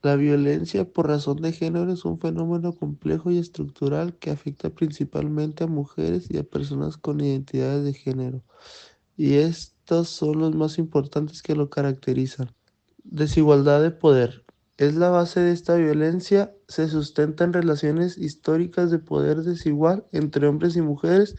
La violencia por razón de género es un fenómeno complejo y estructural que afecta principalmente a mujeres y a personas con identidades de género, y estos son los más importantes que lo caracterizan. Desigualdad de poder. Es la base de esta violencia, se sustenta en relaciones históricas de poder desigual entre hombres y mujeres,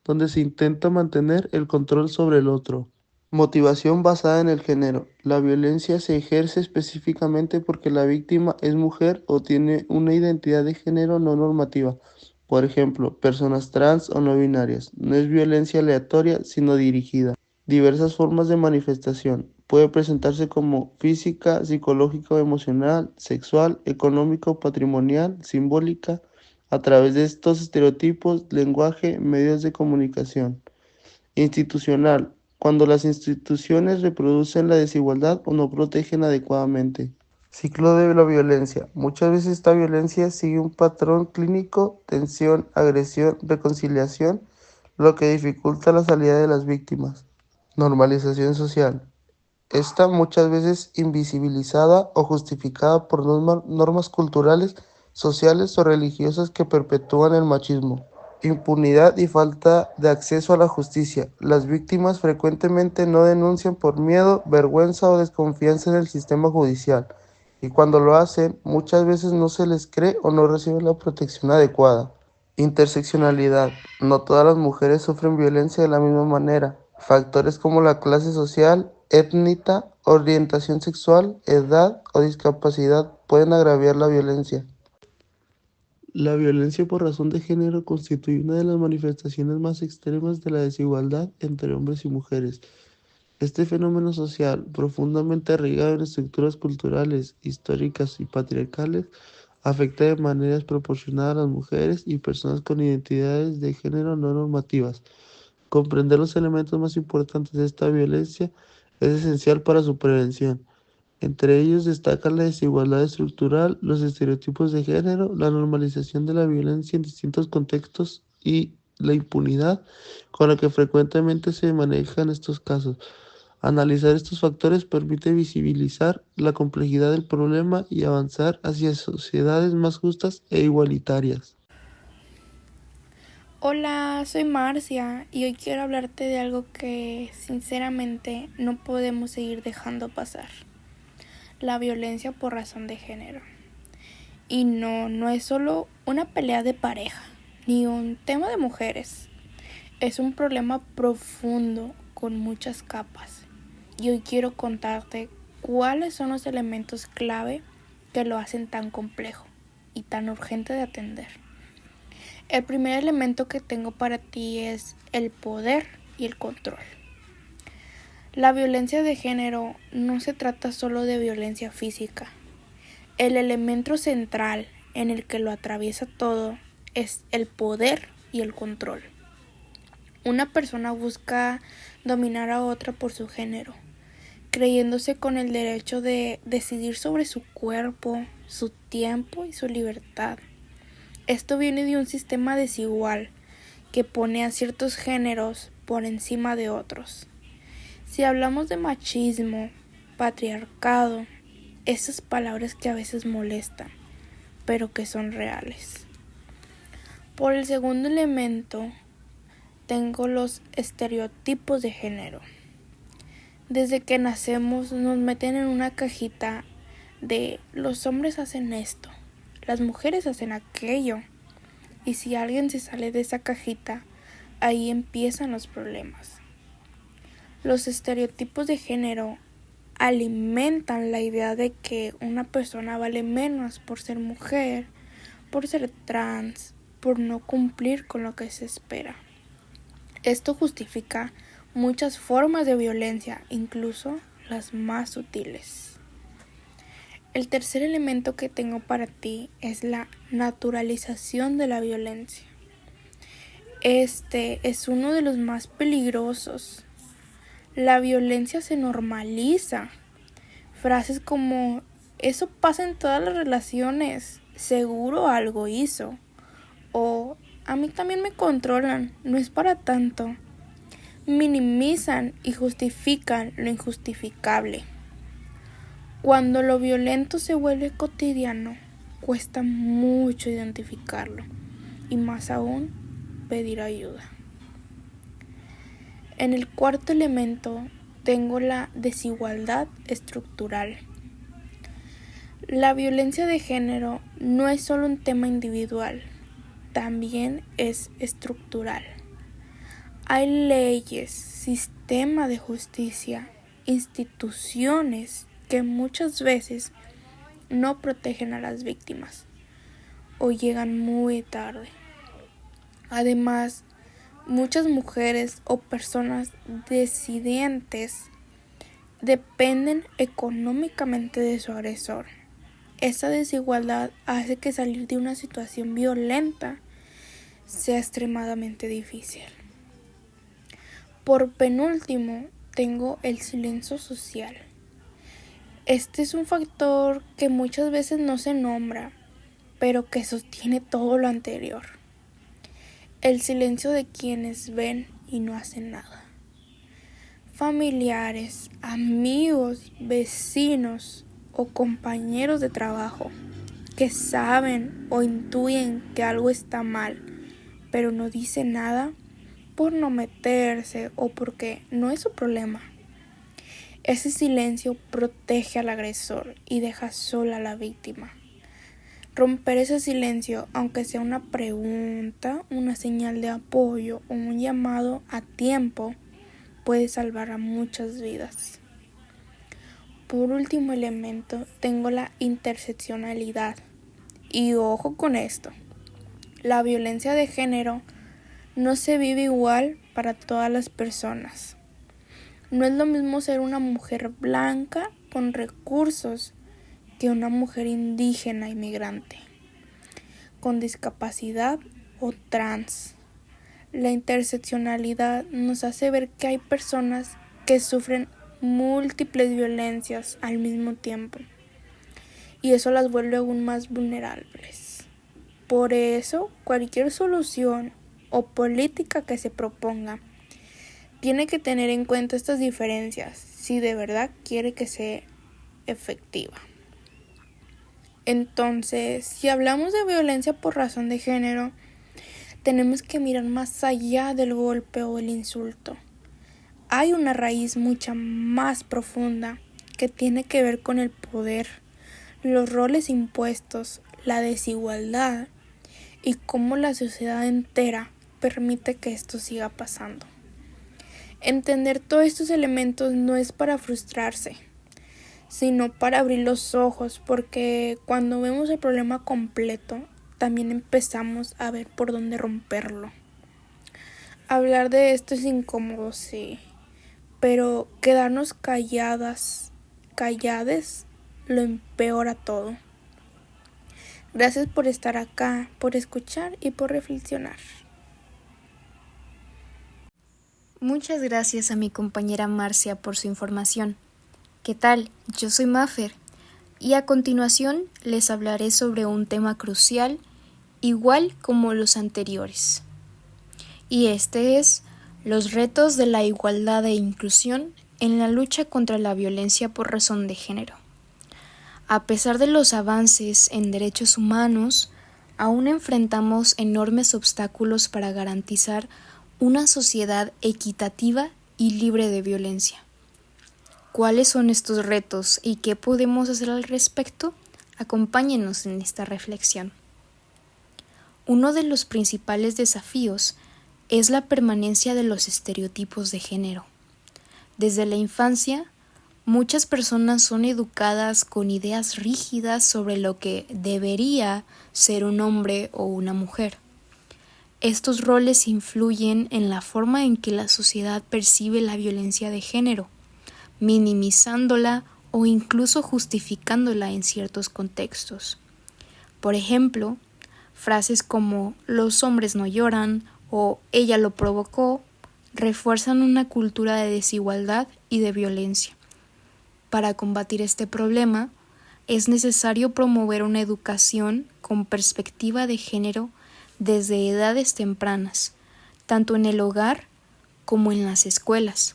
donde se intenta mantener el control sobre el otro. Motivación basada en el género. La violencia se ejerce específicamente porque la víctima es mujer o tiene una identidad de género no normativa. Por ejemplo, personas trans o no binarias. No es violencia aleatoria, sino dirigida. Diversas formas de manifestación. Puede presentarse como física, psicológica o emocional, sexual, económica o patrimonial, simbólica, a través de estos estereotipos, lenguaje, medios de comunicación. Institucional, cuando las instituciones reproducen la desigualdad o no protegen adecuadamente. Ciclo de la violencia. Muchas veces esta violencia sigue un patrón clínico: tensión, agresión, reconciliación, lo que dificulta la salida de las víctimas. Normalización social. Esta muchas veces invisibilizada o justificada por normas culturales, sociales o religiosas que perpetúan el machismo. Impunidad y falta de acceso a la justicia. Las víctimas frecuentemente no denuncian por miedo, vergüenza o desconfianza en el sistema judicial, y cuando lo hacen, muchas veces no se les cree o no reciben la protección adecuada. Interseccionalidad. No todas las mujeres sufren violencia de la misma manera. Factores como la clase social, étnica, orientación sexual, edad o discapacidad pueden agravar la violencia. La violencia por razón de género constituye una de las manifestaciones más extremas de la desigualdad entre hombres y mujeres. Este fenómeno social, profundamente arraigado en estructuras culturales, históricas y patriarcales, afecta de manera desproporcionada a las mujeres y personas con identidades de género no normativas. Comprender los elementos más importantes de esta violencia es esencial para su prevención. Entre ellos destacan la desigualdad estructural, los estereotipos de género, la normalización de la violencia en distintos contextos y la impunidad con la que frecuentemente se manejan estos casos. Analizar estos factores permite visibilizar la complejidad del problema y avanzar hacia sociedades más justas e igualitarias. Hola, soy Marcia y hoy quiero hablarte de algo que sinceramente no podemos seguir dejando pasar: la violencia por razón de género. Y no es solo una pelea de pareja, ni un tema de mujeres. Es un problema profundo con muchas capas. Y hoy quiero contarte cuáles son los elementos clave que lo hacen tan complejo y tan urgente de atender. El primer elemento que tengo para ti es el poder y el control. La violencia de género no se trata solo de violencia física. El elemento central en el que lo atraviesa todo es el poder y el control. Una persona busca dominar a otra por su género, creyéndose con el derecho de decidir sobre su cuerpo, su tiempo y su libertad. Esto viene de un sistema desigual que pone a ciertos géneros por encima de otros. Si hablamos de machismo, patriarcado, esas palabras que a veces molestan, pero que son reales. Por el segundo elemento, tengo los estereotipos de género. Desde que nacemos nos meten en una cajita de los hombres hacen esto, las mujeres hacen aquello. Y si alguien se sale de esa cajita, ahí empiezan los problemas. Los estereotipos de género alimentan la idea de que una persona vale menos por ser mujer, por ser trans, por no cumplir con lo que se espera. Esto justifica muchas formas de violencia, incluso las más sutiles. El tercer elemento que tengo para ti es la naturalización de la violencia. Este es uno de los más peligrosos. La violencia se normaliza. Frases como eso pasa en todas las relaciones, seguro algo hizo, o a mí también me controlan, no es para tanto, minimizan y justifican lo injustificable. Cuando lo violento se vuelve cotidiano, cuesta mucho identificarlo y más aún pedir ayuda. En el cuarto elemento tengo la desigualdad estructural. La violencia de género no es solo un tema individual, también es estructural. Hay leyes, sistema de justicia, instituciones que muchas veces no protegen a las víctimas o llegan muy tarde. Además, muchas mujeres o personas disidentes dependen económicamente de su agresor. Esa desigualdad hace que salir de una situación violenta sea extremadamente difícil. Por penúltimo, tengo el silencio social. Este es un factor que muchas veces no se nombra, pero que sostiene todo lo anterior. El silencio de quienes ven y no hacen nada. Familiares, amigos, vecinos o compañeros de trabajo que saben o intuyen que algo está mal, pero no dicen nada por no meterse o porque no es su problema. Ese silencio protege al agresor y deja sola a la víctima. Romper ese silencio, aunque sea una pregunta, una señal de apoyo o un llamado a tiempo, puede salvar a muchas vidas. Por último elemento, tengo la interseccionalidad. Y ojo con esto, la violencia de género no se vive igual para todas las personas. No es lo mismo ser una mujer blanca con recursos que una mujer indígena inmigrante, con discapacidad o trans. La interseccionalidad nos hace ver que hay personas que sufren múltiples violencias al mismo tiempo, y eso las vuelve aún más vulnerables. Por eso, cualquier solución o política que se proponga tiene que tener en cuenta estas diferencias si de verdad quiere que sea efectiva. Entonces, si hablamos de violencia por razón de género, tenemos que mirar más allá del golpe o el insulto. Hay una raíz mucho más profunda que tiene que ver con el poder, los roles impuestos, la desigualdad y cómo la sociedad entera permite que esto siga pasando. Entender todos estos elementos no es para frustrarse, sino para abrir los ojos, porque cuando vemos el problema completo, también empezamos a ver por dónde romperlo. Hablar de esto es incómodo, sí, pero quedarnos callades, lo empeora todo. Gracias por estar acá, por escuchar y por reflexionar. Muchas gracias a mi compañera Marcia por su información. ¿Qué tal? Yo soy Mafer y a continuación les hablaré sobre un tema crucial, igual como los anteriores. Y este es los retos de la igualdad e inclusión en la lucha contra la violencia por razón de género. A pesar de los avances en derechos humanos, aún enfrentamos enormes obstáculos para garantizar una sociedad equitativa y libre de violencia. ¿Cuáles son estos retos y qué podemos hacer al respecto? Acompáñenos en esta reflexión. Uno de los principales desafíos es la permanencia de los estereotipos de género. Desde la infancia, muchas personas son educadas con ideas rígidas sobre lo que debería ser un hombre o una mujer. Estos roles influyen en la forma en que la sociedad percibe la violencia de género, minimizándola o incluso justificándola en ciertos contextos. Por ejemplo, frases como "los hombres no lloran" o "ella lo provocó" refuerzan una cultura de desigualdad y de violencia. Para combatir este problema, es necesario promover una educación con perspectiva de género desde edades tempranas, tanto en el hogar como en las escuelas.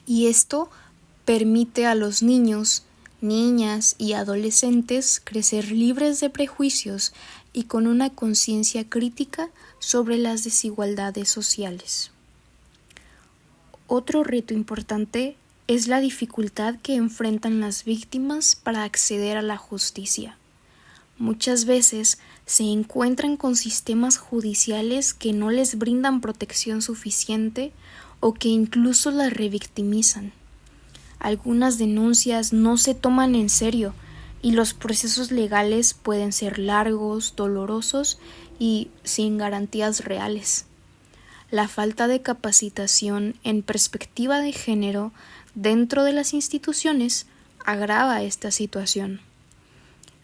Y esto permite a los niños niñas y adolescentes crecer libres de prejuicios y con una conciencia crítica sobre las desigualdades sociales. Otro reto importante es la dificultad que enfrentan las víctimas para acceder a la justicia. Muchas veces se encuentran con sistemas judiciales que no les brindan protección suficiente o que incluso las revictimizan. Algunas denuncias no se toman en serio y los procesos legales pueden ser largos, dolorosos y sin garantías reales. La falta de capacitación en perspectiva de género dentro de las instituciones agrava esta situación.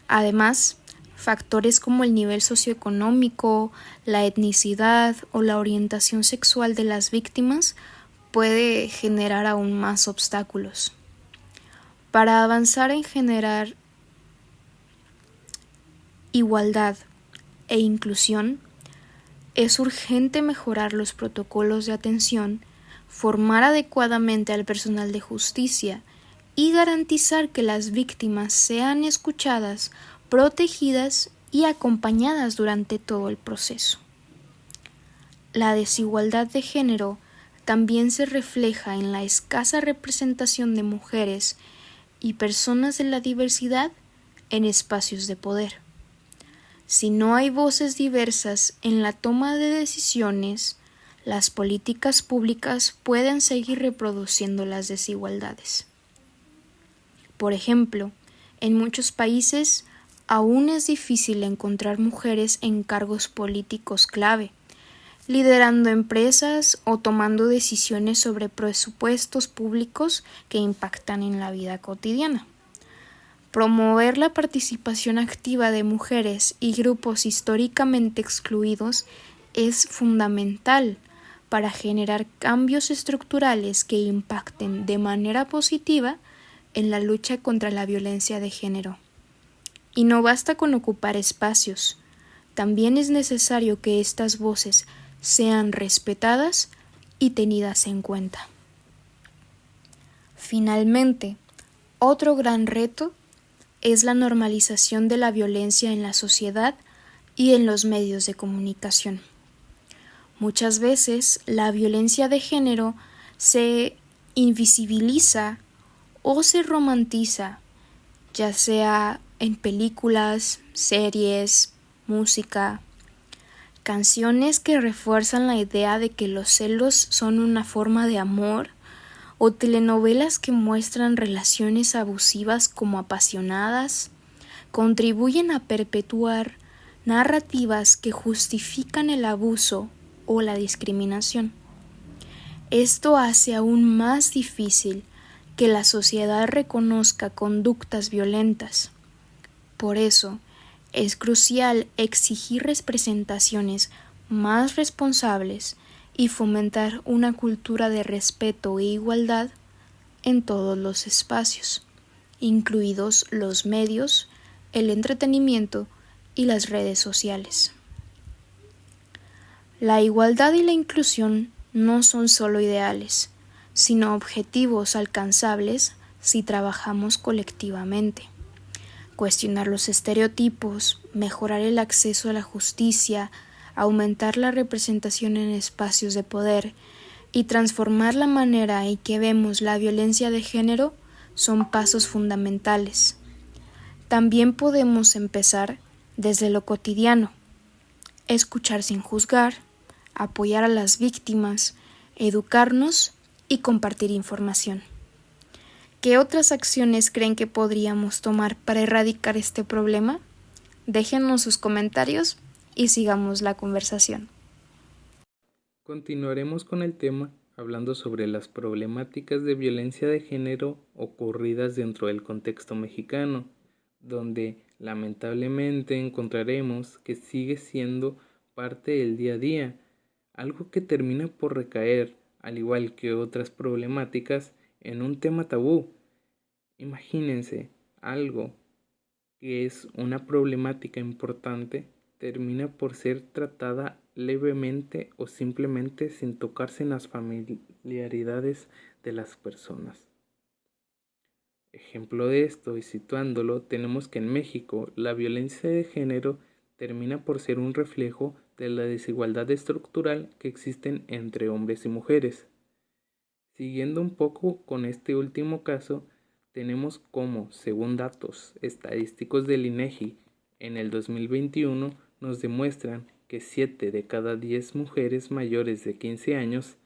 Además, factores como el nivel socioeconómico, la etnicidad o la orientación sexual de las víctimas puede generar aún más obstáculos. Para avanzar en generar igualdad e inclusión, es urgente mejorar los protocolos de atención, formar adecuadamente al personal de justicia y garantizar que las víctimas sean escuchadas, protegidas y acompañadas durante todo el proceso. La desigualdad de género también se refleja en la escasa representación de mujeres y personas de la diversidad en espacios de poder. Si no hay voces diversas en la toma de decisiones, las políticas públicas pueden seguir reproduciendo las desigualdades. Por ejemplo, en muchos países aún es difícil encontrar mujeres en cargos políticos clave, liderando empresas o tomando decisiones sobre presupuestos públicos que impactan en la vida cotidiana. Promover la participación activa de mujeres y grupos históricamente excluidos es fundamental para generar cambios estructurales que impacten de manera positiva en la lucha contra la violencia de género. Y no basta con ocupar espacios, también es necesario que estas voces sean respetadas y tenidas en cuenta. Finalmente, otro gran reto es la normalización de la violencia en la sociedad y en los medios de comunicación. Muchas veces la violencia de género se invisibiliza o se romantiza, ya sea en películas, series, música, canciones que refuerzan la idea de que los celos son una forma de amor, o telenovelas que muestran relaciones abusivas como apasionadas, contribuyen a perpetuar narrativas que justifican el abuso o la discriminación. Esto hace aún más difícil que la sociedad reconozca conductas violentas. Por eso, es crucial exigir representaciones más responsables y fomentar una cultura de respeto e igualdad en todos los espacios, incluidos los medios, el entretenimiento y las redes sociales. La igualdad y la inclusión no son solo ideales, sino objetivos alcanzables si trabajamos colectivamente. Cuestionar los estereotipos, mejorar el acceso a la justicia, aumentar la representación en espacios de poder y transformar la manera en que vemos la violencia de género son pasos fundamentales. También podemos empezar desde lo cotidiano, escuchar sin juzgar, apoyar a las víctimas, educarnos y compartir información. ¿Qué otras acciones creen que podríamos tomar para erradicar este problema? Déjenos sus comentarios y sigamos la conversación. Continuaremos con el tema hablando sobre las problemáticas de violencia de género ocurridas dentro del contexto mexicano, donde lamentablemente encontraremos que sigue siendo parte del día a día, algo que termina por recaer, al igual que otras problemáticas, en un tema tabú. Imagínense, algo que es una problemática importante termina por ser tratada levemente o simplemente sin tocarse en las familiaridades de las personas. Ejemplo de esto, y situándolo, tenemos que en México la violencia de género termina por ser un reflejo de la desigualdad estructural que existen entre hombres y mujeres. Siguiendo un poco con este último caso, tenemos como, según datos estadísticos del INEGI, en el 2021 nos demuestran que 7 de cada 10 mujeres mayores de 15 años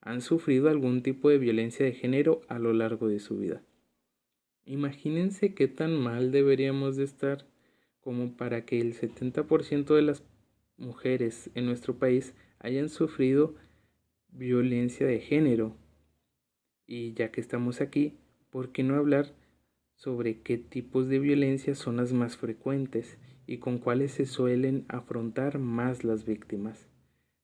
han sufrido algún tipo de violencia de género a lo largo de su vida. Imagínense qué tan mal deberíamos de estar como para que el 70% de las mujeres en nuestro país hayan sufrido violencia de género. Y ya que estamos aquí, ¿por qué no hablar sobre qué tipos de violencia son las más frecuentes y con cuáles se suelen afrontar más las víctimas?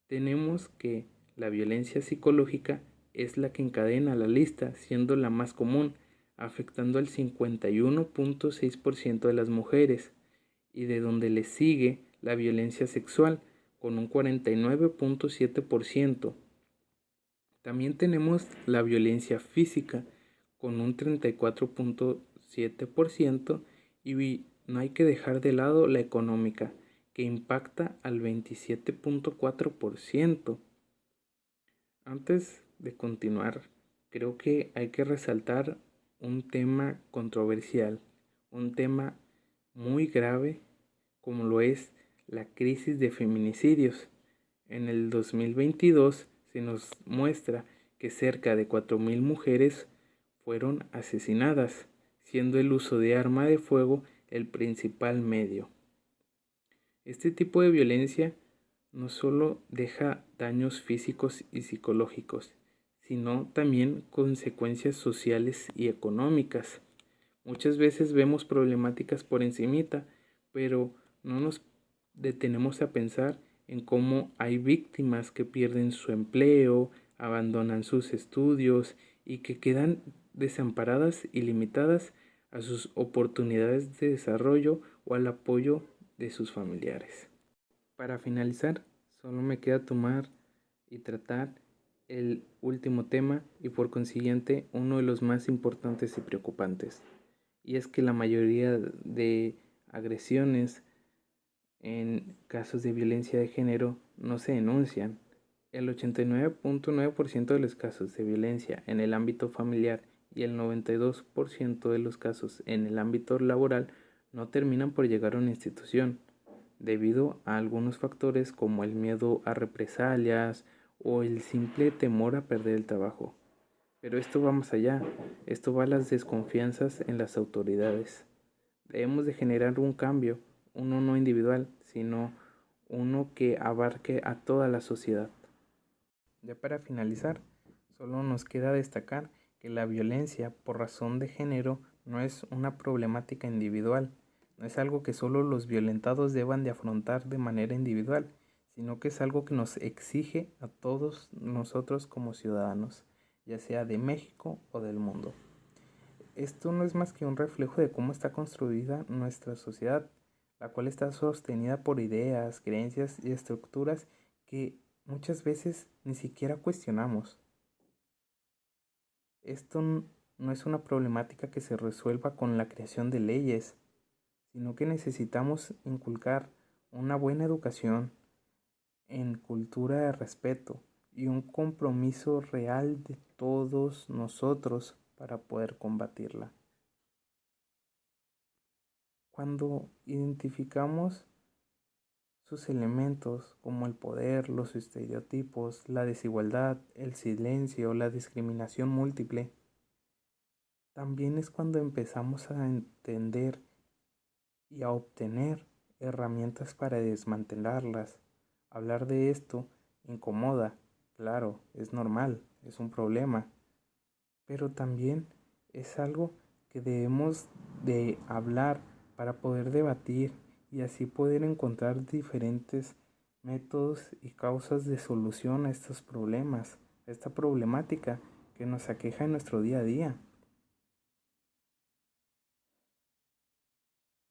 Tenemos que la violencia psicológica es la que encadena la lista, siendo la más común, afectando al 51.6% de las mujeres, y de donde le sigue la violencia sexual, con un 49.7%. También tenemos la violencia física, con un 34.7%, y no hay que dejar de lado la económica, que impacta al 27.4%. Antes de continuar, creo que hay que resaltar un tema controversial, un tema muy grave como lo es la crisis de feminicidios. En el 2022 se nos muestra que cerca de 4.000 mujeres fueron asesinadas, siendo el uso de arma de fuego el principal medio. Este tipo de violencia no solo deja daños físicos y psicológicos, sino también consecuencias sociales y económicas. Muchas veces vemos problemáticas por encimita, pero no nos detenemos a pensar en cómo hay víctimas que pierden su empleo, abandonan sus estudios y que quedan desamparadas y limitadas a sus oportunidades de desarrollo o al apoyo de sus familiares. Para finalizar, solo me queda tomar y tratar el último tema y por consiguiente uno de los más importantes y preocupantes. Y es que la mayoría de agresiones en casos de violencia de género no se denuncian. El 89.9% de los casos de violencia en el ámbito familiar y el 92% de los casos en el ámbito laboral no terminan por llegar a una institución, debido a algunos factores como el miedo a represalias o el simple temor a perder el trabajo. Pero esto va más allá, esto va a las desconfianzas en las autoridades. Debemos de generar un cambio, uno no individual, sino uno que abarque a toda la sociedad. Ya para finalizar, solo nos queda destacar que la violencia por razón de género no es una problemática individual, no es algo que solo los violentados deban de afrontar de manera individual, sino que es algo que nos exige a todos nosotros como ciudadanos, ya sea de México o del mundo. Esto no es más que un reflejo de cómo está construida nuestra sociedad, la cual está sostenida por ideas, creencias y estructuras que muchas veces ni siquiera cuestionamos. Esto no es una problemática que se resuelva con la creación de leyes, sino que necesitamos inculcar una buena educación en cultura de respeto y un compromiso real de todos nosotros para poder combatirla. Cuando identificamos sus elementos como el poder, los estereotipos, la desigualdad, el silencio, la discriminación múltiple, también es cuando empezamos a entender y a obtener herramientas para desmantelarlas. Hablar de esto incomoda, claro, es normal, es un problema, pero también es algo que debemos de hablar para poder debatir y así poder encontrar diferentes métodos y causas de solución a estos problemas, a esta problemática que nos aqueja en nuestro día a día.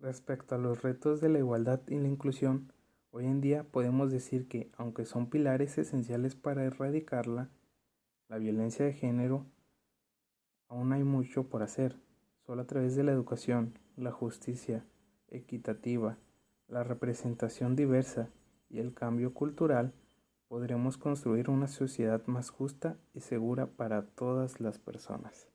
Respecto a los retos de la igualdad y la inclusión, hoy en día podemos decir que, aunque son pilares esenciales para erradicarla, la violencia de género, aún hay mucho por hacer. Solo a través de la educación, la justicia equitativa, la representación diversa y el cambio cultural podremos construir una sociedad más justa y segura para todas las personas.